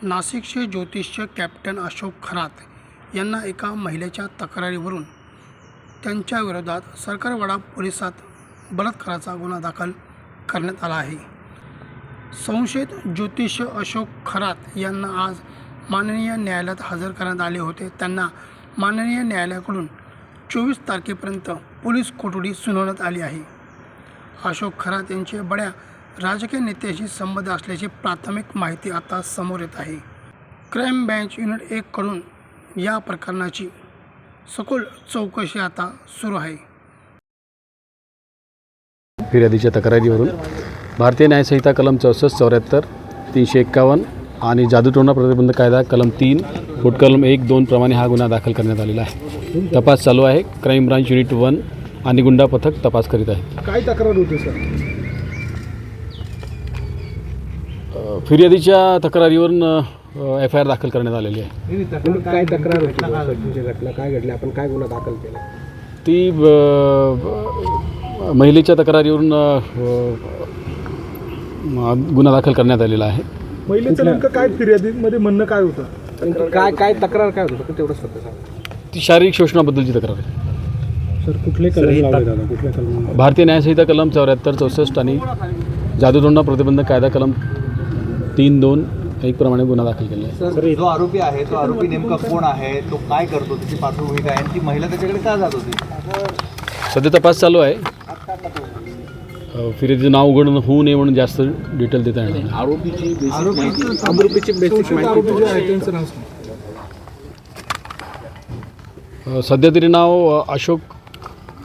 नाशिकचे ज्योतिष्य कॅप्टन अशोक खरात यांना एका महिलेच्या तक्रारीवरून त्यांच्या विरोधात सरकारवाडा पोलिसात बलात्काराचा गुन्हा दाखल करण्यात आला आहे। संशयित ज्योतिष्य अशोक खरात यांना आज माननीय न्यायालयात हजर करण्यात आले होते। त्यांना माननीय न्यायालयाकडून 24 तारखेपर्यंत पोलीस कोठडी सुनावण्यात आली आहे। अशोक खरात यांचे बड्या राजकीय नेत्याशी संबंध असल्याची प्राथमिक माहिती आता समोर येत आहे। क्राईम ब्रँच युनिट 1 कडून या प्रकरणाची सखोल चौकशी आता सुरू आहे। फिर्यादीच्या तक्रारीवरून भारतीय न्यायसंहिता कलम 64, 74, 351 आणि जादूटोणा प्रतिबंध कायदा कलम 3, कलम 1, 2 प्रमाणे हा गुन्हा दाखल करण्यात आलेला आहे। तपास चालू आहे। क्राईम ब्रांच युनिट 1 आणि गुंडा पथक तपास करीत आहे। काय तक्रार होती सर? फिर्यादीच्या तक्रारीवरून FIR दाखल करण्यात आलेली आहे। काय तक्रार होती? घटना काय घडली? आपण काय गुन्हा दाखल केला? ती महिलेच्या तक्रारीवरून गुन्हा दाखल करण्यात आलेला आहे। महिलेचं नेमकं काय फिर्यादीमध्ये म्हणणं काय होतं? काय तक्रार काय होतं तेवढं स्वतः सांगा। ती शारीरिक शोषणाबद्दलची तक्रार आहे। सर कुठले कलम लावले दादा? कुठल्या कलम? भारतीय न्यायसंहिता कलम 74, 64 आणि जादूटोणा प्रतिबंध कायदा कलम 3, 2, 1 प्रमाणे गुन्हा दाखल केला आहे। सर जो आरोपी आहे तो आरोपी नेमका कोण आहे, तो काय करतो, त्याची पार्श्वभूमी काय आणि ती महिला त्याच्याकडे का जात होती? सध्या तपास चालू आहे। फिर्यादीचं नाव उघड होऊ नये म्हणून जास्त डिटेल देता येणार नाही। आरोपीची बेसिक माहिती जे आहे त्यांचं नाव सांगा। सध्या तरी नाव अशोक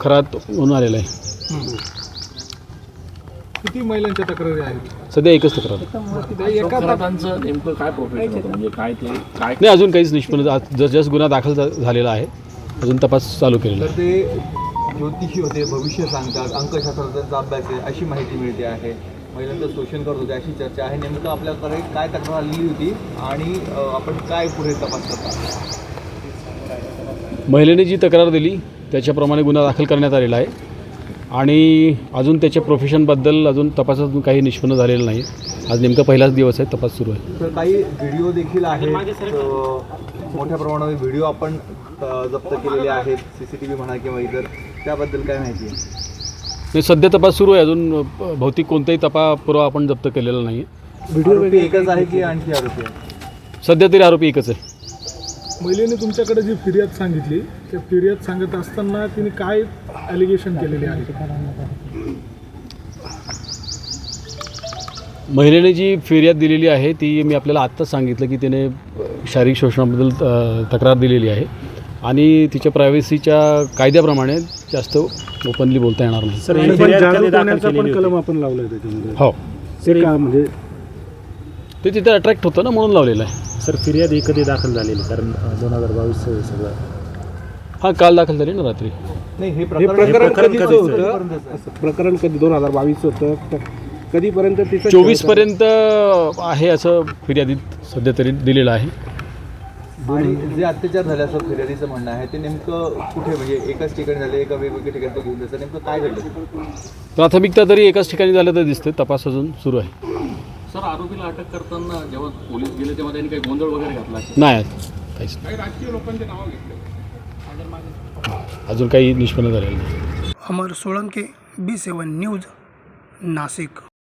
खरात म्हणून आलेलं आहे। किती महिलांच्या तक्रारी आहेत? सध्या एकच तक्रार आहे। एका नेमकं काय प्रोफेशन होतं, म्हणजे काय ते काय नाही, अजून काहीच निष्पन्न जस्ट गुन्हा दाखल झालेला आहे। अजून तपास चालू केलेला तर आहे। ते ज्योतिषी होते, भविष्य सांगतात, अंकशास्त्राचा अभ्यास आहे अशी माहिती मिळते आहे। महिलांचं शोषण करत होते अशी चर्चा आहे। नेमकं आपल्याकडे काय तक्रार आलेली होती आणि आपण काय पुढे तपास करता? महिलेने जी तक्रार दिली त्याच्याप्रमाणे गुन्हा दाखल करण्यात आलेला आहे आणि अजून त्याच्या प्रोफेशनबद्दल अजून तपासातून काही निष्पन्न झालेलं नाही। आज नेमका पहिलाच दिवस आहे, तपास सुरू आहे। तर काही व्हिडिओ देखील आहेत, मोठ्या प्रमाणावर व्हिडिओ आपण जप्त केलेले आहेत, CCTV म्हणा किंवा इतर, त्याबद्दल काय माहिती आहे? नाही, सध्या तपास सुरू आहे। अजून भौतिक कोणताही पुरावा आपण जप्त केलेला नाही। आरोपी एकच आहे की आणखी आरोपी आहे? सध्या तरी आरोपी एकच आहे। महिलेने तुमच्याकडे जी फिर्याद सांगितली त्या फिर्याद सांगत असताना तिने काय ॲलिगेशन केलेले आहे? महिलेने जी फिर्याद दिलेली आहे ती मी आपल्याला आत्ताच सांगितलं की तिने शारीरिक शोषणाबद्दल तक्रार दिलेली आहे आणि तिच्या प्रायव्हसीच्या कायद्याप्रमाणे जास्त ओपनली बोलता येणार नाही। सर पण कलम आपण लावलाय त्याच्यामध्ये? हो, ते का म्हणजे ते तिथे अट्रॅक्ट होतं ना म्हणून लावलेलं आहे। सर फिर्याद ही कधी दाखल झालेली? कारण 2022 सगळं हां, काल दाखल झाली ना रात्री। नाही, हे प्रकरण कधीचं होतं? प्रकरण कधी 2022 होतं? कधीपर्यंत तिचं 24 पर्यंत आहे असं फिर्यादीत सध्या तरी दिलेलं आहे। आणि जे अत्याचार झाले असं फिर्यादीचं म्हणणं आहे ते नेमकं कुठे, म्हणजे एकाच ठिकाणी झाले एका वेगवेगळ्या ठिकाणी तो घेऊन जायचं, नेमकं काय घडलं? प्राथमिकता तरी एकाच ठिकाणी झालं तर दिसते। तपास अजून सुरू आहे। सर आरोपीला अटक करताना जेव्हा पोलीस गेले तेव्हा त्यांनी काही गोंधळ वगैरे घातला? नाही, काहीच नाही। राजकीय लोकांचे नाव घेतले अजून काही निष्पन्न झालेलं नाही। अमर सोळंके, B7 न्यूज, नाशिक।